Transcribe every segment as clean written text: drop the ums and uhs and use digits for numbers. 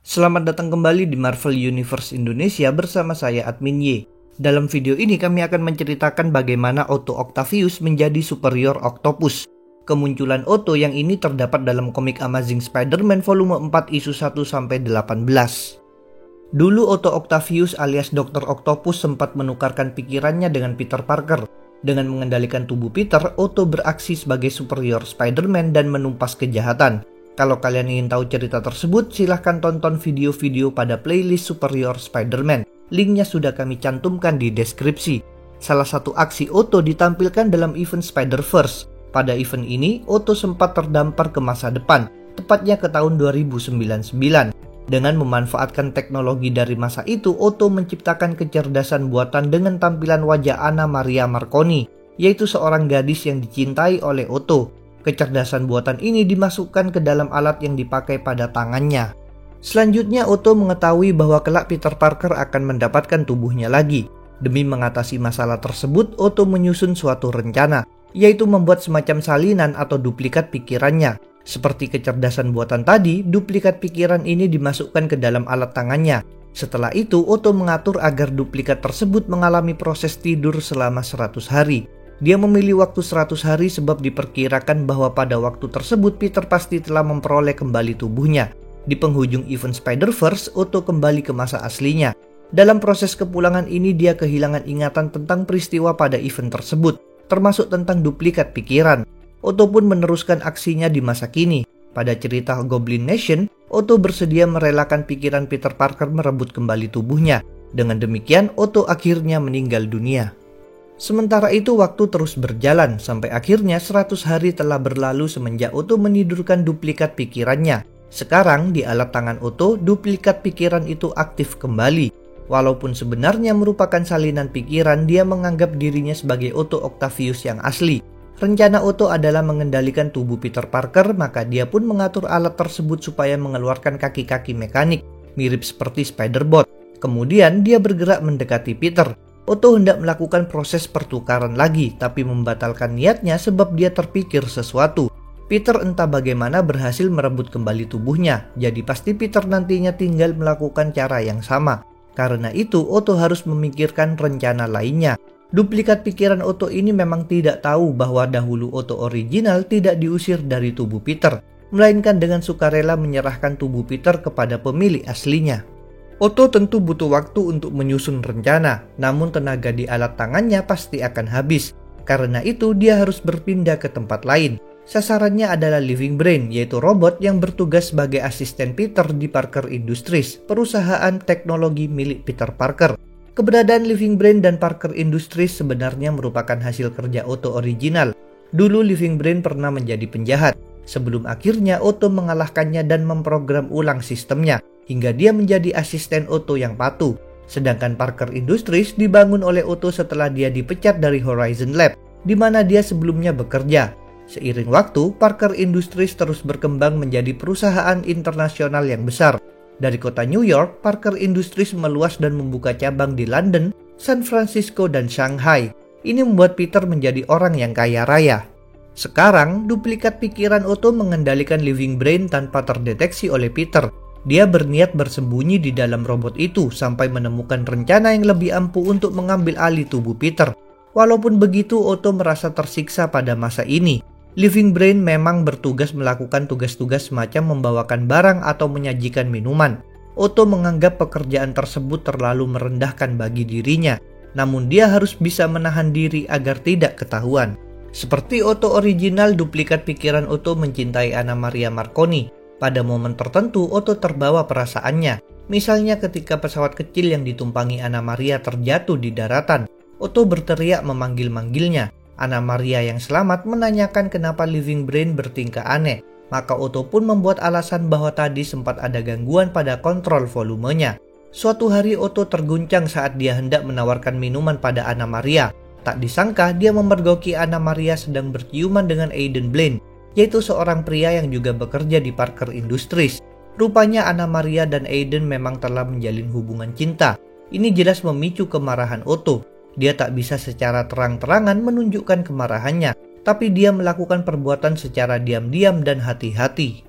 Selamat datang kembali di Marvel Universe Indonesia bersama saya Admin Y. Dalam video ini kami akan menceritakan bagaimana Otto Octavius menjadi superior Octopus. Kemunculan Otto yang ini terdapat dalam komik Amazing Spider-Man volume 4 isu 1-18. Dulu Otto Octavius alias Dr. Octopus sempat menukarkan pikirannya dengan Peter Parker. Dengan mengendalikan tubuh Peter, Otto beraksi sebagai superior Spider-Man dan menumpas kejahatan. Kalau kalian ingin tahu cerita tersebut, silahkan tonton video-video pada playlist Superior Spider-Man. Linknya sudah kami cantumkan di deskripsi. Salah satu aksi Otto ditampilkan dalam event Spider-Verse. Pada event ini, Otto sempat terdampar ke masa depan, tepatnya ke tahun 2099. Dengan memanfaatkan teknologi dari masa itu, Otto menciptakan kecerdasan buatan dengan tampilan wajah Anna Maria Marconi, yaitu seorang gadis yang dicintai oleh Otto. Kecerdasan buatan ini dimasukkan ke dalam alat yang dipakai pada tangannya. Selanjutnya, Otto mengetahui bahwa kelak Peter Parker akan mendapatkan tubuhnya lagi. Demi mengatasi masalah tersebut, Otto menyusun suatu rencana, yaitu membuat semacam salinan atau duplikat pikirannya. Seperti kecerdasan buatan tadi, duplikat pikiran ini dimasukkan ke dalam alat tangannya. Setelah itu, Otto mengatur agar duplikat tersebut mengalami proses tidur selama 100 hari. Dia memilih waktu 100 hari sebab diperkirakan bahwa pada waktu tersebut Peter pasti telah memperoleh kembali tubuhnya. Di penghujung event Spider-Verse, Otto kembali ke masa aslinya. Dalam proses kepulangan ini dia kehilangan ingatan tentang peristiwa pada event tersebut, termasuk tentang duplikat pikiran. Otto pun meneruskan aksinya di masa kini. Pada cerita Goblin Nation, Otto bersedia merelakan pikiran Peter Parker merebut kembali tubuhnya. Dengan demikian, Otto akhirnya meninggal dunia. Sementara itu waktu terus berjalan sampai akhirnya 100 hari telah berlalu semenjak Otto menidurkan duplikat pikirannya. Sekarang di alat tangan Otto, duplikat pikiran itu aktif kembali. Walaupun sebenarnya merupakan salinan pikiran, dia menganggap dirinya sebagai Otto Octavius yang asli. Rencana Otto adalah mengendalikan tubuh Peter Parker, maka dia pun mengatur alat tersebut supaya mengeluarkan kaki-kaki mekanik, mirip seperti Spider-Bot. Kemudian dia bergerak mendekati Peter. Otto hendak melakukan proses pertukaran lagi, tapi membatalkan niatnya sebab dia terpikir sesuatu. Peter entah bagaimana berhasil merebut kembali tubuhnya, jadi pasti Peter nantinya tinggal melakukan cara yang sama. Karena itu, Otto harus memikirkan rencana lainnya. Duplikat pikiran Otto ini memang tidak tahu bahwa dahulu Otto original tidak diusir dari tubuh Peter, melainkan dengan sukarela menyerahkan tubuh Peter kepada pemilik aslinya. Otto tentu butuh waktu untuk menyusun rencana, namun tenaga di alat tangannya pasti akan habis. Karena itu dia harus berpindah ke tempat lain. Sasarannya adalah Living Brain, yaitu robot yang bertugas sebagai asisten Peter di Parker Industries, perusahaan teknologi milik Peter Parker. Keberadaan Living Brain dan Parker Industries sebenarnya merupakan hasil kerja Otto original. Dulu Living Brain pernah menjadi penjahat, sebelum akhirnya Otto mengalahkannya dan memprogram ulang sistemnya, hingga dia menjadi asisten Otto yang patuh. Sedangkan Parker Industries dibangun oleh Otto setelah dia dipecat dari Horizon Lab, di mana dia sebelumnya bekerja. Seiring waktu, Parker Industries terus berkembang menjadi perusahaan internasional yang besar. Dari kota New York, Parker Industries meluas dan membuka cabang di London, San Francisco, dan Shanghai. Ini membuat Peter menjadi orang yang kaya raya. Sekarang, duplikat pikiran Otto mengendalikan Living Brain tanpa terdeteksi oleh Peter. Dia berniat bersembunyi di dalam robot itu sampai menemukan rencana yang lebih ampuh untuk mengambil alih tubuh Peter. Walaupun begitu, Otto merasa tersiksa pada masa ini. Living Brain memang bertugas melakukan tugas-tugas semacam membawakan barang atau menyajikan minuman. Otto menganggap pekerjaan tersebut terlalu merendahkan bagi dirinya, namun dia harus bisa menahan diri agar tidak ketahuan. Seperti Otto original, duplikat pikiran Otto mencintai Anna Maria Marconi. Pada momen tertentu, Otto terbawa perasaannya. Misalnya ketika pesawat kecil yang ditumpangi Anna Maria terjatuh di daratan, Otto berteriak memanggil-manggilnya. Anna Maria yang selamat menanyakan kenapa Living Brain bertingkah aneh. Maka Otto pun membuat alasan bahwa tadi sempat ada gangguan pada kontrol volumenya. Suatu hari Otto terguncang saat dia hendak menawarkan minuman pada Anna Maria. Tak disangka dia memergoki Anna Maria sedang berciuman dengan Aiden Blaine, yaitu seorang pria yang juga bekerja di Parker Industries. Rupanya Anna Maria dan Aiden memang telah menjalin hubungan cinta. Ini jelas memicu kemarahan Otto. Dia tak bisa secara terang-terangan menunjukkan kemarahannya, tapi dia melakukan perbuatan secara diam-diam dan hati-hati.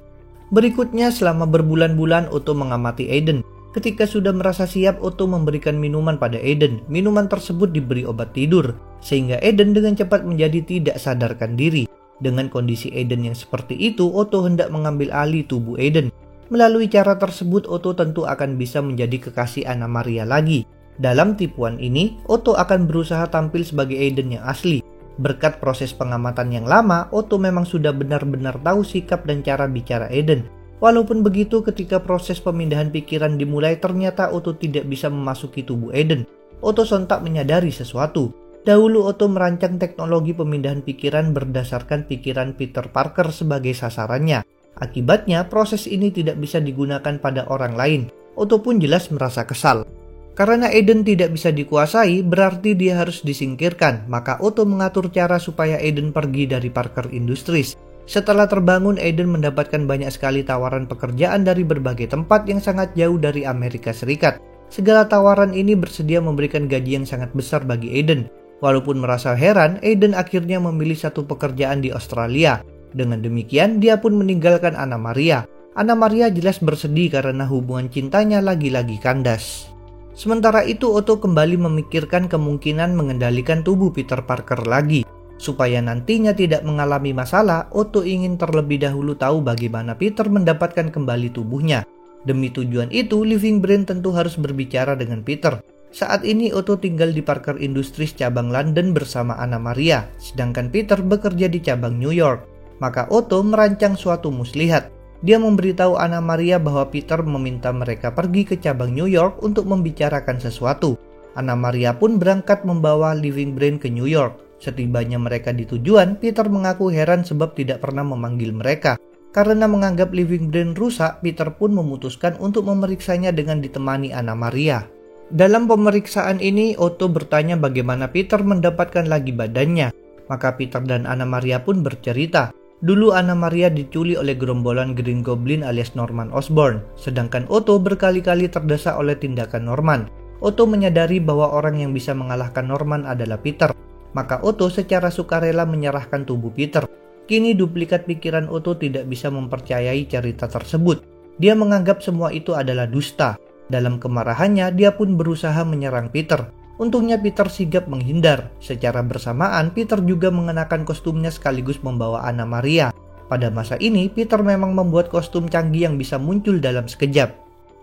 Berikutnya, selama berbulan-bulan Otto mengamati Aiden. Ketika sudah merasa siap, Otto memberikan minuman pada Aiden. Minuman tersebut diberi obat tidur, sehingga Aiden dengan cepat menjadi tidak sadarkan diri. Dengan kondisi Aiden yang seperti itu, Otto hendak mengambil alih tubuh Aiden. Melalui cara tersebut, Otto tentu akan bisa menjadi kekasih Anna Maria lagi. Dalam tipuan ini, Otto akan berusaha tampil sebagai Aiden yang asli. Berkat proses pengamatan yang lama, Otto memang sudah benar-benar tahu sikap dan cara bicara Aiden. Walaupun begitu, ketika proses pemindahan pikiran dimulai, ternyata Otto tidak bisa memasuki tubuh Aiden. Otto sontak menyadari sesuatu. Dahulu Otto merancang teknologi pemindahan pikiran berdasarkan pikiran Peter Parker sebagai sasarannya. Akibatnya, proses ini tidak bisa digunakan pada orang lain. Otto pun jelas merasa kesal. Karena Aiden tidak bisa dikuasai, berarti dia harus disingkirkan. Maka Otto mengatur cara supaya Aiden pergi dari Parker Industries. Setelah terbangun, Aiden mendapatkan banyak sekali tawaran pekerjaan dari berbagai tempat yang sangat jauh dari Amerika Serikat. Segala tawaran ini bersedia memberikan gaji yang sangat besar bagi Aiden. Walaupun merasa heran, Aiden akhirnya memilih satu pekerjaan di Australia. Dengan demikian, dia pun meninggalkan Anna Maria. Anna Maria jelas bersedih karena hubungan cintanya lagi-lagi kandas. Sementara itu, Otto kembali memikirkan kemungkinan mengendalikan tubuh Peter Parker lagi. Supaya nantinya tidak mengalami masalah, Otto ingin terlebih dahulu tahu bagaimana Peter mendapatkan kembali tubuhnya. Demi tujuan itu, Living Brain tentu harus berbicara dengan Peter. Saat ini Otto tinggal di Parker Industries cabang London bersama Anna Maria, sedangkan Peter bekerja di cabang New York. Maka Otto merancang suatu muslihat. Dia memberitahu Anna Maria bahwa Peter meminta mereka pergi ke cabang New York untuk membicarakan sesuatu. Anna Maria pun berangkat membawa Living Brain ke New York. Setibanya mereka di tujuan, Peter mengaku heran sebab tidak pernah memanggil mereka. Karena menganggap Living Brain rusak, Peter pun memutuskan untuk memeriksanya dengan ditemani Anna Maria. Dalam pemeriksaan ini, Otto bertanya bagaimana Peter mendapatkan lagi badannya. Maka Peter dan Anna Maria pun bercerita. Dulu Anna Maria diculik oleh gerombolan Green Goblin alias Norman Osborn, sedangkan Otto berkali-kali terdesak oleh tindakan Norman. Otto menyadari bahwa orang yang bisa mengalahkan Norman adalah Peter. Maka Otto secara sukarela menyerahkan tubuh Peter. Kini duplikat pikiran Otto tidak bisa mempercayai cerita tersebut. Dia menganggap semua itu adalah dusta. Dalam kemarahannya, dia pun berusaha menyerang Peter. Untungnya Peter sigap menghindar. Secara bersamaan, Peter juga mengenakan kostumnya sekaligus membawa Anna Maria. Pada masa ini, Peter memang membuat kostum canggih yang bisa muncul dalam sekejap.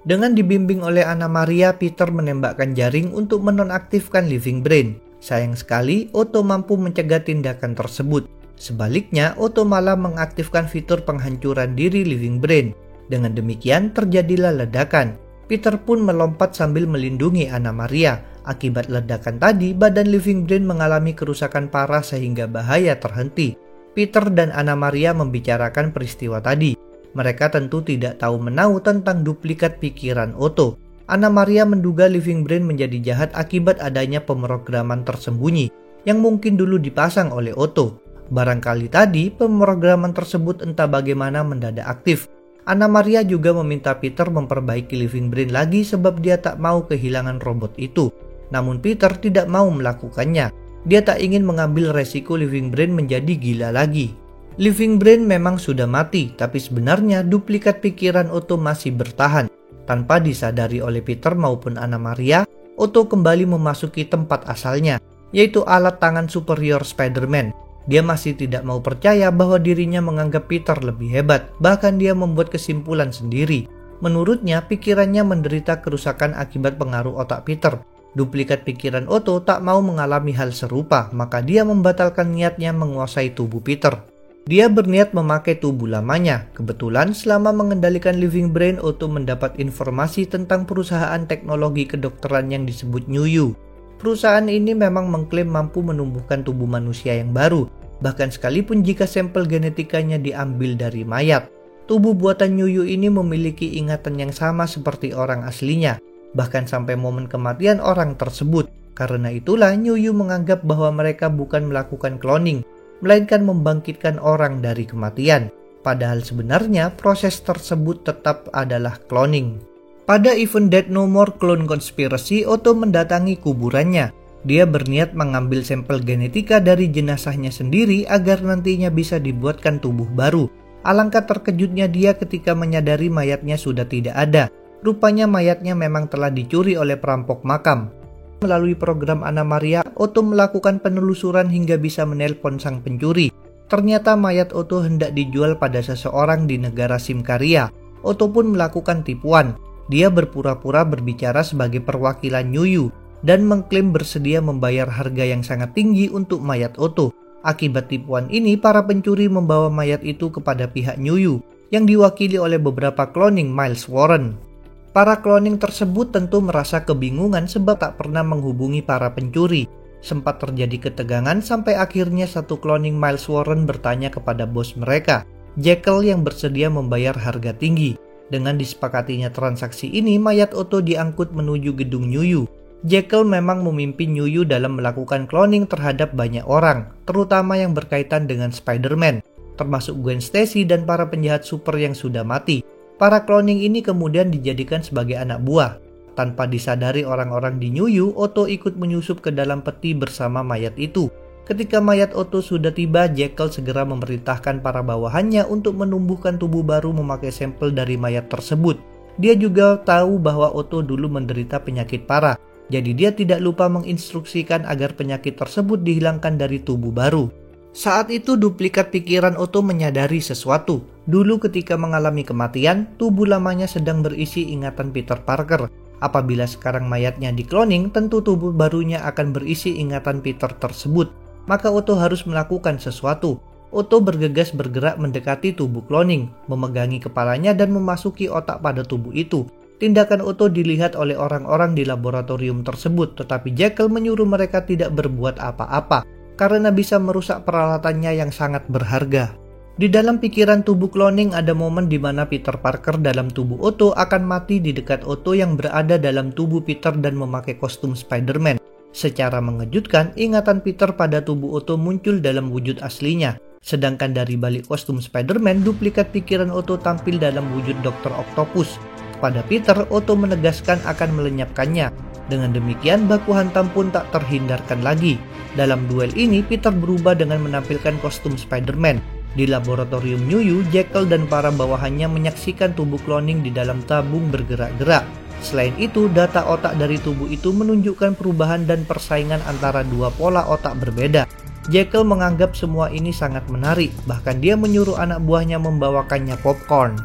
Dengan dibimbing oleh Anna Maria, Peter menembakkan jaring untuk menonaktifkan Living Brain. Sayang sekali, Otto mampu mencegah tindakan tersebut. Sebaliknya, Otto malah mengaktifkan fitur penghancuran diri Living Brain. Dengan demikian, terjadilah ledakan. Peter pun melompat sambil melindungi Anna Maria. Akibat ledakan tadi, badan Living Brain mengalami kerusakan parah sehingga bahaya terhenti. Peter dan Anna Maria membicarakan peristiwa tadi. Mereka tentu tidak tahu menahu tentang duplikat pikiran Otto. Anna Maria menduga Living Brain menjadi jahat akibat adanya pemrograman tersembunyi yang mungkin dulu dipasang oleh Otto. Barangkali tadi pemrograman tersebut entah bagaimana mendadak aktif. Anna Maria juga meminta Peter memperbaiki Living Brain lagi sebab dia tak mau kehilangan robot itu. Namun Peter tidak mau melakukannya. Dia tak ingin mengambil resiko Living Brain menjadi gila lagi. Living Brain memang sudah mati, tapi sebenarnya duplikat pikiran Otto masih bertahan. Tanpa disadari oleh Peter maupun Anna Maria, Otto kembali memasuki tempat asalnya, yaitu alat tangan superior Spider-Man. Dia masih tidak mau percaya bahwa dirinya menganggap Peter lebih hebat, bahkan dia membuat kesimpulan sendiri. Menurutnya, pikirannya menderita kerusakan akibat pengaruh otak Peter. Duplikat pikiran Otto tak mau mengalami hal serupa, maka dia membatalkan niatnya menguasai tubuh Peter. Dia berniat memakai tubuh lamanya. Kebetulan selama mengendalikan Living Brain, Otto mendapat informasi tentang perusahaan teknologi kedokteran yang disebut New. Perusahaan ini memang mengklaim mampu menumbuhkan tubuh manusia yang baru, bahkan sekalipun jika sampel genetikanya diambil dari mayat. Tubuh buatan New ini memiliki ingatan yang sama seperti orang aslinya, bahkan sampai momen kematian orang tersebut. Karena itulah New menganggap bahwa mereka bukan melakukan cloning, melainkan membangkitkan orang dari kematian. Padahal sebenarnya proses tersebut tetap adalah cloning. Pada event Dead No More Clone Conspiracy, Otto mendatangi kuburannya. Dia berniat mengambil sampel genetika dari jenazahnya sendiri agar nantinya bisa dibuatkan tubuh baru. Alangkah terkejutnya dia ketika menyadari mayatnya sudah tidak ada. Rupanya mayatnya memang telah dicuri oleh perampok makam. Melalui program Anna Maria, Otto melakukan penelusuran hingga bisa menelpon sang pencuri. Ternyata mayat Otto hendak dijual pada seseorang di negara Simkaria. Otto pun melakukan tipuan. Dia berpura-pura berbicara sebagai perwakilan Nyuyu dan mengklaim bersedia membayar harga yang sangat tinggi untuk mayat Otto. Akibat tipuan ini, para pencuri membawa mayat itu kepada pihak Nyuyu yang diwakili oleh beberapa cloning Miles Warren. Para cloning tersebut tentu merasa kebingungan sebab tak pernah menghubungi para pencuri. Sempat terjadi ketegangan sampai akhirnya satu cloning Miles Warren bertanya kepada bos mereka, Jekyll, yang bersedia membayar harga tinggi. Dengan disepakatinya transaksi ini, mayat Otto diangkut menuju gedung Nyuyu. Jekyll memang memimpin Nyuyu dalam melakukan cloning terhadap banyak orang, terutama yang berkaitan dengan Spider-Man, termasuk Gwen Stacy dan para penjahat super yang sudah mati. Para cloning ini kemudian dijadikan sebagai anak buah. Tanpa disadari orang-orang di Nyuyu, Otto ikut menyusup ke dalam peti bersama mayat itu. Ketika mayat Otto sudah tiba, Jekyll segera memerintahkan para bawahannya untuk menumbuhkan tubuh baru memakai sampel dari mayat tersebut. Dia juga tahu bahwa Otto dulu menderita penyakit parah. Jadi dia tidak lupa menginstruksikan agar penyakit tersebut dihilangkan dari tubuh baru. Saat itu duplikat pikiran Otto menyadari sesuatu. Dulu ketika mengalami kematian, tubuh lamanya sedang berisi ingatan Peter Parker. Apabila sekarang mayatnya dikloning, tentu tubuh barunya akan berisi ingatan Peter tersebut. Maka Otto harus melakukan sesuatu. Otto bergegas bergerak mendekati tubuh cloning, memegangi kepalanya dan memasuki otak pada tubuh itu. Tindakan Otto dilihat oleh orang-orang di laboratorium tersebut, tetapi Jekyll menyuruh mereka tidak berbuat apa-apa karena bisa merusak peralatannya yang sangat berharga. Di dalam pikiran tubuh cloning ada momen di mana Peter Parker dalam tubuh Otto akan mati di dekat Otto yang berada dalam tubuh Peter dan memakai kostum Spider-Man. Secara mengejutkan, ingatan Peter pada tubuh Otto muncul dalam wujud aslinya. Sedangkan dari balik kostum Spider-Man, duplikat pikiran Otto tampil dalam wujud Dr. Octopus. Pada Peter, Otto menegaskan akan melenyapkannya. Dengan demikian, baku hantam pun tak terhindarkan lagi. Dalam duel ini, Peter berubah dengan menampilkan kostum Spider-Man. Di laboratorium Nyuyu, Jekyll dan para bawahannya menyaksikan tubuh cloning di dalam tabung bergerak-gerak. Selain itu, data otak dari tubuh itu menunjukkan perubahan dan persaingan antara dua pola otak berbeda. Jekyll menganggap semua ini sangat menarik, bahkan dia menyuruh anak buahnya membawakannya popcorn.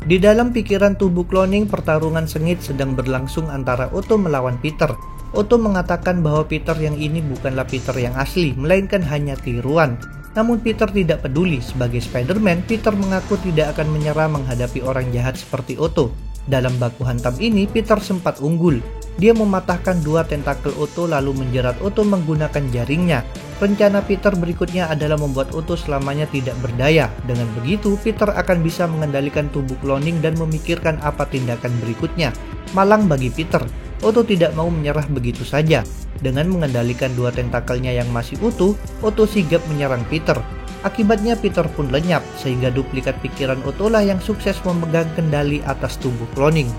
Di dalam pikiran tubuh cloning, pertarungan sengit sedang berlangsung antara Otto melawan Peter. Otto mengatakan bahwa Peter yang ini bukanlah Peter yang asli, melainkan hanya tiruan. Namun Peter tidak peduli. Sebagai Spider-Man, Peter mengaku tidak akan menyerah menghadapi orang jahat seperti Otto. Dalam baku hantam ini, Peter sempat unggul. Dia mematahkan dua tentakel Otto lalu menjerat Otto menggunakan jaringnya. Rencana Peter berikutnya adalah membuat Otto selamanya tidak berdaya. Dengan begitu, Peter akan bisa mengendalikan tubuh cloning dan memikirkan apa tindakan berikutnya. Malang bagi Peter, Otto tidak mau menyerah begitu saja. Dengan mengendalikan dua tentakelnya yang masih utuh, Otto sigap menyerang Peter. Akibatnya Peter pun lenyap, sehingga duplikat pikiran Otto lah yang sukses memegang kendali atas tubuh cloning.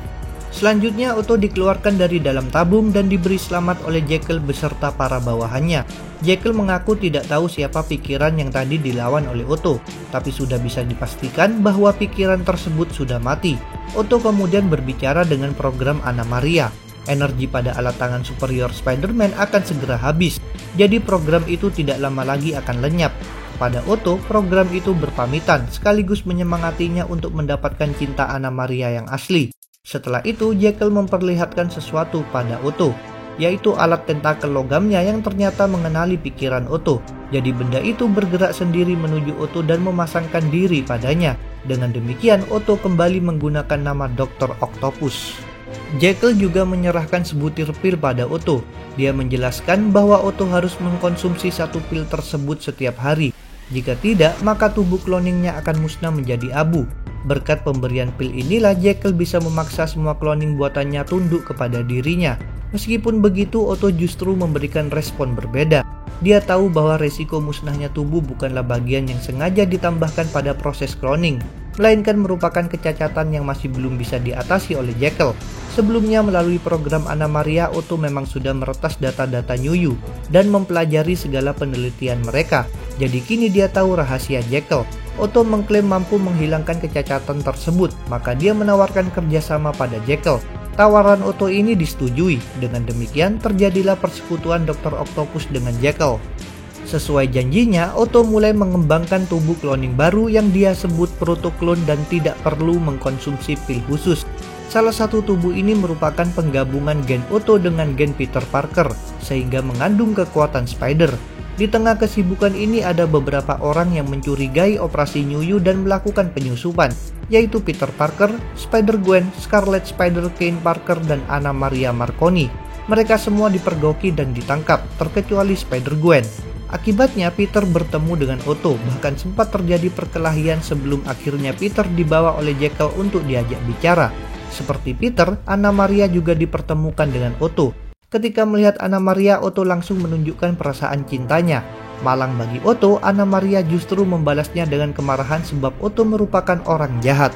Selanjutnya, Otto dikeluarkan dari dalam tabung dan diberi selamat oleh Jekyll beserta para bawahannya. Jekyll mengaku tidak tahu siapa pikiran yang tadi dilawan oleh Otto, tapi sudah bisa dipastikan bahwa pikiran tersebut sudah mati. Otto kemudian berbicara dengan program Anna Maria. Energi pada alat tangan superior Spider-Man akan segera habis, jadi program itu tidak lama lagi akan lenyap. Pada Otto, program itu berpamitan sekaligus menyemangatinya untuk mendapatkan cinta Anna Maria yang asli. Setelah itu, Jekyll memperlihatkan sesuatu pada Otto, yaitu alat tentakel logamnya yang ternyata mengenali pikiran Otto. Jadi benda itu bergerak sendiri menuju Otto dan memasangkan diri padanya. Dengan demikian, Otto kembali menggunakan nama Dr. Octopus. Jekyll juga menyerahkan sebutir pil pada Otto. Dia menjelaskan bahwa Otto harus mengkonsumsi satu pil tersebut setiap hari. Jika tidak, maka tubuh cloningnya akan musnah menjadi abu. Berkat pemberian pil inilah Jekyll bisa memaksa semua cloning buatannya tunduk kepada dirinya. Meskipun begitu, Otto justru memberikan respon berbeda. Dia tahu bahwa resiko musnahnya tubuh bukanlah bagian yang sengaja ditambahkan pada proses cloning, melainkan merupakan kecacatan yang masih belum bisa diatasi oleh Jekyll. Sebelumnya melalui program Anna Maria, Otto memang sudah meretas data-data Nyuyu dan mempelajari segala penelitian mereka. Jadi kini dia tahu rahasia Jekyll. Otto mengklaim mampu menghilangkan kecacatan tersebut, maka dia menawarkan kerjasama pada Jekyll. Tawaran Otto ini disetujui. Dengan demikian, terjadilah persekutuan Dr. Octopus dengan Jekyll. Sesuai janjinya, Otto mulai mengembangkan tubuh cloning baru yang dia sebut protoklon dan tidak perlu mengkonsumsi pil khusus. Salah satu tubuh ini merupakan penggabungan gen Otto dengan gen Peter Parker, sehingga mengandung kekuatan Spider. Di tengah kesibukan ini ada beberapa orang yang mencurigai operasi New You dan melakukan penyusupan, yaitu Peter Parker, Spider-Gwen, Scarlet Spider, Kane Parker, dan Anna Maria Marconi. Mereka semua dipergoki dan ditangkap, terkecuali Spider-Gwen. Akibatnya Peter bertemu dengan Otto, bahkan sempat terjadi perkelahian sebelum akhirnya Peter dibawa oleh Jekyll untuk diajak bicara. Seperti Peter, Anna Maria juga dipertemukan dengan Otto. Ketika melihat Anna Maria, Otto langsung menunjukkan perasaan cintanya. Malang bagi Otto, Anna Maria justru membalasnya dengan kemarahan sebab Otto merupakan orang jahat.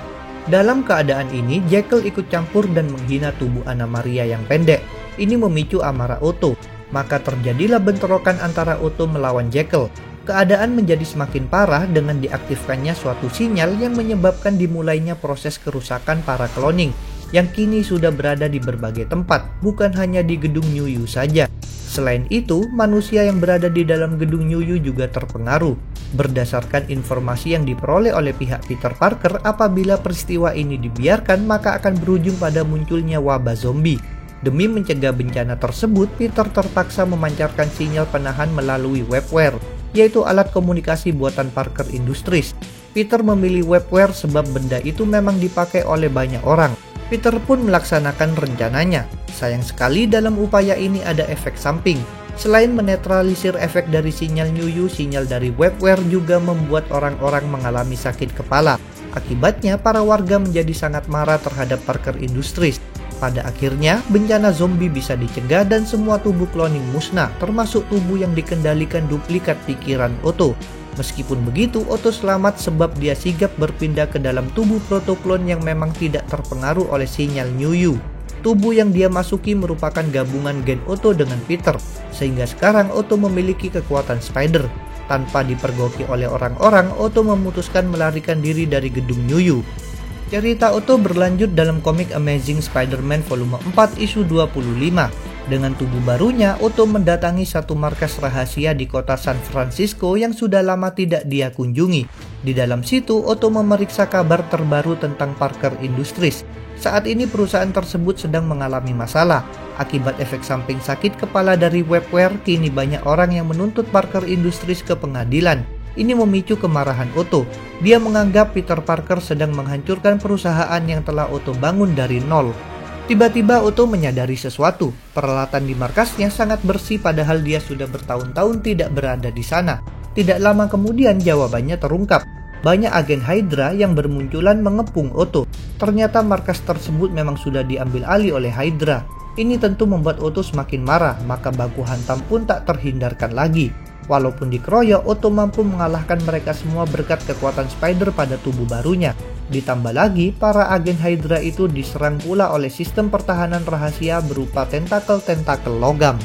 Dalam keadaan ini, Jekyll ikut campur dan menghina tubuh Anna Maria yang pendek. Ini memicu amarah Otto. Maka terjadilah bentrokan antara Otto melawan Jekyll. Keadaan menjadi semakin parah dengan diaktifkannya suatu sinyal yang menyebabkan dimulainya proses kerusakan para cloning, yang kini sudah berada di berbagai tempat, bukan hanya di gedung New You saja. Selain itu, manusia yang berada di dalam gedung New You juga terpengaruh. Berdasarkan informasi yang diperoleh oleh pihak Peter Parker, apabila peristiwa ini dibiarkan, maka akan berujung pada munculnya wabah zombie. Demi mencegah bencana tersebut, Peter terpaksa memancarkan sinyal penahan melalui webware, yaitu alat komunikasi buatan Parker Industries. Peter memilih webware sebab benda itu memang dipakai oleh banyak orang. Peter pun melaksanakan rencananya. Sayang sekali dalam upaya ini ada efek samping. Selain menetralisir efek dari sinyal New You, sinyal dari webware juga membuat orang-orang mengalami sakit kepala. Akibatnya para warga menjadi sangat marah terhadap Parker Industries. Pada akhirnya, bencana zombie bisa dicegah dan semua tubuh cloning musnah, termasuk tubuh yang dikendalikan duplikat pikiran Otto. Meskipun begitu, Otto selamat sebab dia sigap berpindah ke dalam tubuh protoklon yang memang tidak terpengaruh oleh sinyal New You. Tubuh yang dia masuki merupakan gabungan gen Otto dengan Peter, sehingga sekarang Otto memiliki kekuatan Spider. Tanpa dipergoki oleh orang-orang, Otto memutuskan melarikan diri dari gedung New You. Cerita Otto berlanjut dalam komik Amazing Spider-Man volume 4 issue 25. Dengan tubuh barunya, Otto mendatangi satu markas rahasia di kota San Francisco yang sudah lama tidak dia kunjungi. Di dalam situ, Otto memeriksa kabar terbaru tentang Parker Industries. Saat ini perusahaan tersebut sedang mengalami masalah. Akibat efek samping sakit kepala dari webware, kini banyak orang yang menuntut Parker Industries ke pengadilan. Ini memicu kemarahan Otto. Dia menganggap Peter Parker sedang menghancurkan perusahaan yang telah Otto bangun dari nol. Tiba-tiba Otto menyadari sesuatu. Peralatan di markasnya sangat bersih padahal dia sudah bertahun-tahun tidak berada di sana. Tidak lama kemudian jawabannya terungkap. Banyak agen Hydra yang bermunculan mengepung Otto. Ternyata markas tersebut memang sudah diambil alih oleh Hydra. Ini tentu membuat Otto semakin marah, maka baku hantam pun tak terhindarkan lagi. Walaupun dikeroyok, Otto mampu mengalahkan mereka semua berkat kekuatan Spider pada tubuh barunya. Ditambah lagi, para agen Hydra itu diserang pula oleh sistem pertahanan rahasia berupa tentakel-tentakel logam.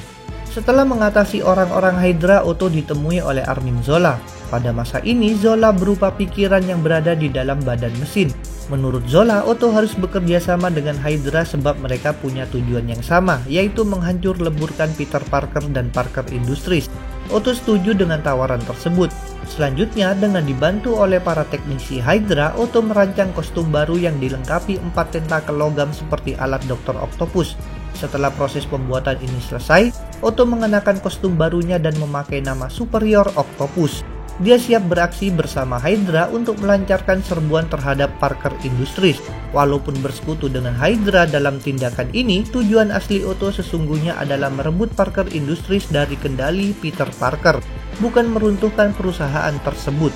Setelah mengatasi orang-orang Hydra, Otto ditemui oleh Arnim Zola. Pada masa ini, Zola berupa pikiran yang berada di dalam badan mesin. Menurut Zola, Otto harus bekerja sama dengan Hydra sebab mereka punya tujuan yang sama, yaitu menghancur leburkan Peter Parker dan Parker Industries. Otto setuju dengan tawaran tersebut. Selanjutnya, dengan dibantu oleh para teknisi Hydra, Otto merancang kostum baru yang dilengkapi 4 tentakel logam seperti alat Dr. Octopus. Setelah proses pembuatan ini selesai, Otto mengenakan kostum barunya dan memakai nama Superior Octopus. Dia siap beraksi bersama Hydra untuk melancarkan serbuan terhadap Parker Industries. Walaupun bersekutu dengan Hydra dalam tindakan ini, tujuan asli Otto sesungguhnya adalah merebut Parker Industries dari kendali Peter Parker, bukan meruntuhkan perusahaan tersebut.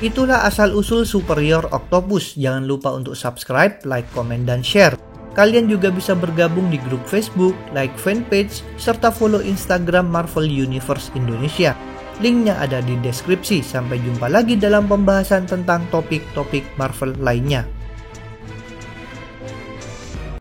Itulah asal-usul Superior Octopus. Jangan lupa untuk subscribe, like, komen, dan share. Kalian juga bisa bergabung di grup Facebook, like fanpage, serta follow Instagram Marvel Universe Indonesia. Linknya ada di deskripsi. Sampai jumpa lagi dalam pembahasan tentang topik-topik Marvel lainnya.